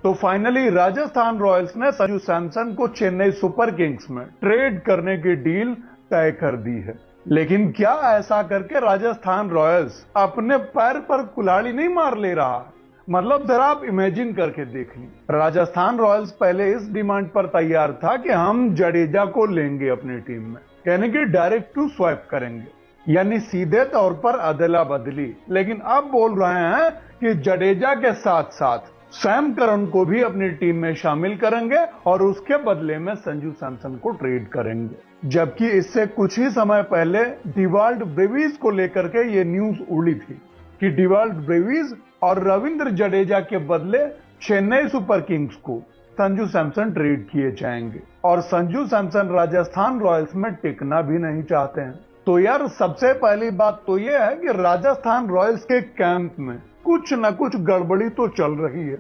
तो finally Rajasthan Royals ने संजू सैमसन को चेन्नई सुपर किंग्स में ट्रेड करने की डील तय कर दी है। लेकिन क्या ऐसा करके राजस्थान रॉयल्स अपने पैर पर कुल्हाड़ी नहीं मार ले रहा? मतलब जरा आप इमेजिन करके देख ली, राजस्थान रॉयल्स पहले इस डिमांड पर तैयार था कि हम जडेजा को लेंगे अपनी टीम में, यानी कि डायरेक्ट टू स्वैप करेंगे, यानी सीधे तौर पर अदला बदली। लेकिन अब बोल रहे हैं कि जडेजा के साथ साथ सैम करन को भी अपनी टीम में शामिल करेंगे और उसके बदले में संजू सैमसन को ट्रेड करेंगे। जबकि इससे कुछ ही समय पहले डिवाल्ड ब्रेविस को लेकर के ये न्यूज उड़ी थी कि डिवाल्ड ब्रेविस और रविंद्र जडेजा के बदले चेन्नई सुपर किंग्स को संजू सैमसन ट्रेड किए जाएंगे और संजू सैमसन राजस्थान रॉयल्स में टिकना भी नहीं चाहते हैं। तो यार सबसे पहली बात तो यह है कि राजस्थान रॉयल्स के कैंप में कुछ न कुछ गड़बड़ी तो चल रही है।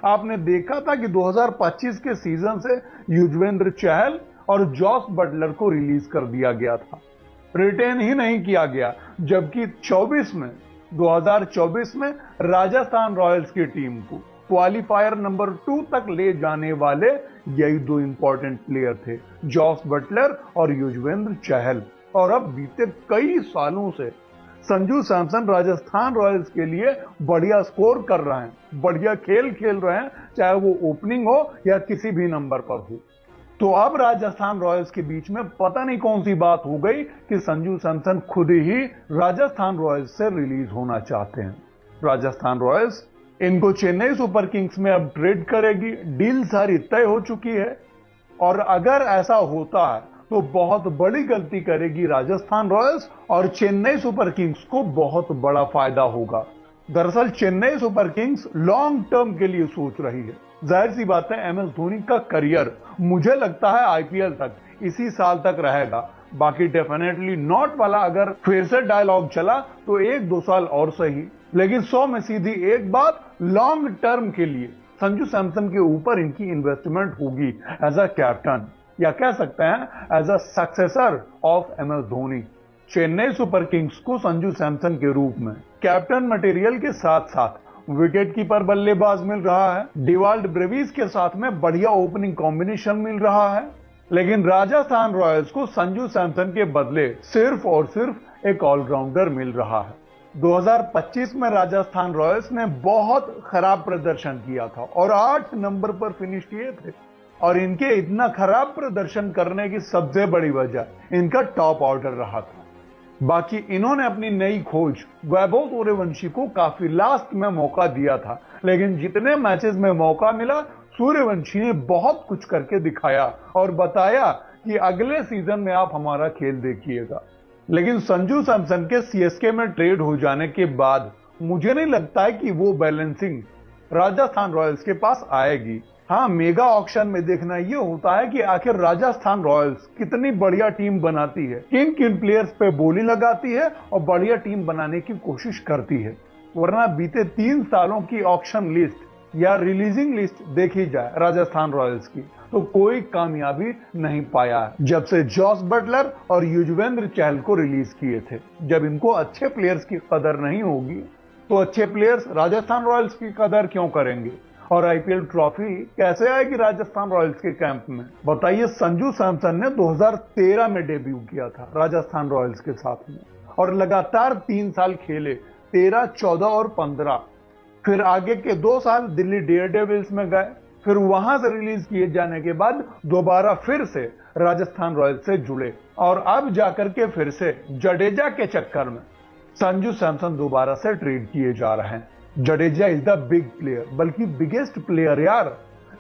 आपने देखा था कि 2025 के सीजन से युजवेंद्र चहल और जॉस बटलर को रिलीज कर दिया गया था, रिटेन ही नहीं किया गया। जबकि 2024 में राजस्थान रॉयल्स की टीम को क्वालिफायर नंबर 2 तक ले जाने वाले यही दो इंपॉर्टेंट प्लेयर थे, जॉस बटलर और युजवेंद्र चहल। और अब बीते कई सालों से संजू सैमसन राजस्थान रॉयल्स के लिए बढ़िया स्कोर कर रहे हैं, बढ़िया खेल खेल रहे हैं, चाहे वो ओपनिंग हो या किसी भी नंबर पर हो। तो अब राजस्थान रॉयल्स के बीच में पता नहीं कौन सी बात हो गई कि संजू सैमसन खुद ही राजस्थान रॉयल्स से रिलीज होना चाहते हैं। राजस्थान रॉयल्स इनको चेन्नई सुपर किंग्स में अब ट्रेड करेगी, डील सारी तय हो चुकी है। और अगर ऐसा होता है तो बहुत बड़ी गलती करेगी राजस्थान रॉयल्स और चेन्नई सुपर किंग्स को बहुत बड़ा फायदा होगा। दरअसल Chennai Super Kings long term के लिए सोच रही है। जाहिर सी बात है MS धोनी का करियर मुझे लगता है IPL तक इसी साल तक रहेगा। बाकी डेफिनेटली नॉट वाला अगर फिर से डायलॉग चला तो 1-2 साल और सही, लेकिन 100 में सीधी एक बात, लॉन्ग टर्म के लिए संजू सैमसन के ऊपर इनकी इन्वेस्टमेंट होगी एज अ कैप्टन, या कह सकते हैं as a successor of MS Dhoni. Chennai Super Kings को संजू सैमसन के रूप में कैप्टन मटेरियल के साथ साथ विकेट कीपर बल्लेबाज मिल रहा है, डिवाल्ड ब्रेविस के साथ में बढ़िया ओपनिंग कॉम्बिनेशन मिल रहा है। लेकिन राजस्थान रॉयल्स को संजू सैमसन के बदले सिर्फ और सिर्फ एक ऑलराउंडर मिल रहा है। 2025 में राजस्थान रॉयल्स ने बहुत खराब प्रदर्शन किया था और 8 नंबर पर फिनिश किए थे। और इनके इतना खराब प्रदर्शन करने की सबसे बड़ी वजह इनका टॉप ऑर्डर रहा था। बाकी इन्होंने अपनी नई खोज वैभव सूर्यवंशी को काफी लास्ट में मौका दिया था, लेकिन जितने मैचेस में मौका मिला सूर्यवंशी ने बहुत कुछ करके दिखाया और बताया कि अगले सीजन में आप हमारा खेल देखिएगा। लेकिन संजू सैमसन के CSK में ट्रेड हो जाने के बाद मुझे नहीं लगता है कि वो बैलेंसिंग राजस्थान रॉयल्स के पास आएगी। हाँ, मेगा ऑक्शन में देखना ये होता है कि आखिर राजस्थान रॉयल्स कितनी बढ़िया टीम बनाती है, किन किन प्लेयर्स पे बोली लगाती है और बढ़िया टीम बनाने की कोशिश करती है। वरना बीते 3 सालों की ऑक्शन लिस्ट या रिलीजिंग लिस्ट देखी जाए राजस्थान रॉयल्स की तो कोई कामयाबी नहीं पाया है जब से जॉस बटलर और युजवेंद्र चहल को रिलीज किए थे। जब इनको अच्छे प्लेयर्स की कदर नहीं होगी तो अच्छे प्लेयर्स राजस्थान रॉयल्स की कदर क्यों करेंगे? और IPL ट्रॉफी कैसे आएगी राजस्थान रॉयल्स के कैंप में? बताइए। संजू सैमसन ने 2013 में डेब्यू किया था राजस्थान रॉयल्स के साथ में और लगातार 3 साल खेले, 13, 14 और 15। फिर आगे के 2 साल दिल्ली डेयरडेविल्स में गए, फिर वहां से रिलीज किए जाने के बाद दोबारा फिर से राजस्थान रॉयल्स से जुड़े और अब जाकर के फिर से जडेजा के चक्कर में संजू सैमसन दोबारा से ट्रेड किए जा रहे हैं। Jadeja is the big player, बल्कि बिगेस्ट प्लेयर यार।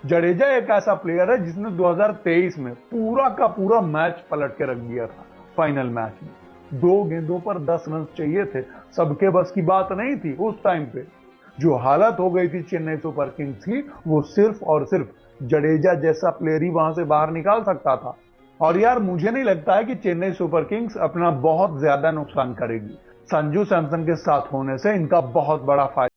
जडेजा एक ऐसा प्लेयर है जिसने 2023 में पूरा का पूरा मैच पलट के रख दिया था। फाइनल मैच में 2 गेंदों पर 10 रन चाहिए थे, सबके बस की बात नहीं थी उस टाइम पे। जो हालत हो गई थी चेन्नई सुपर किंग्स की, वो सिर्फ और सिर्फ जडेजा जैसा प्लेयर ही वहां से बाहर निकाल सकता था। और यार मुझे नहीं लगता है कि चेन्नई सुपर किंग्स अपना बहुत ज्यादा नुकसान करेगी। संजू सैमसन के साथ होने से इनका बहुत बड़ा फायदा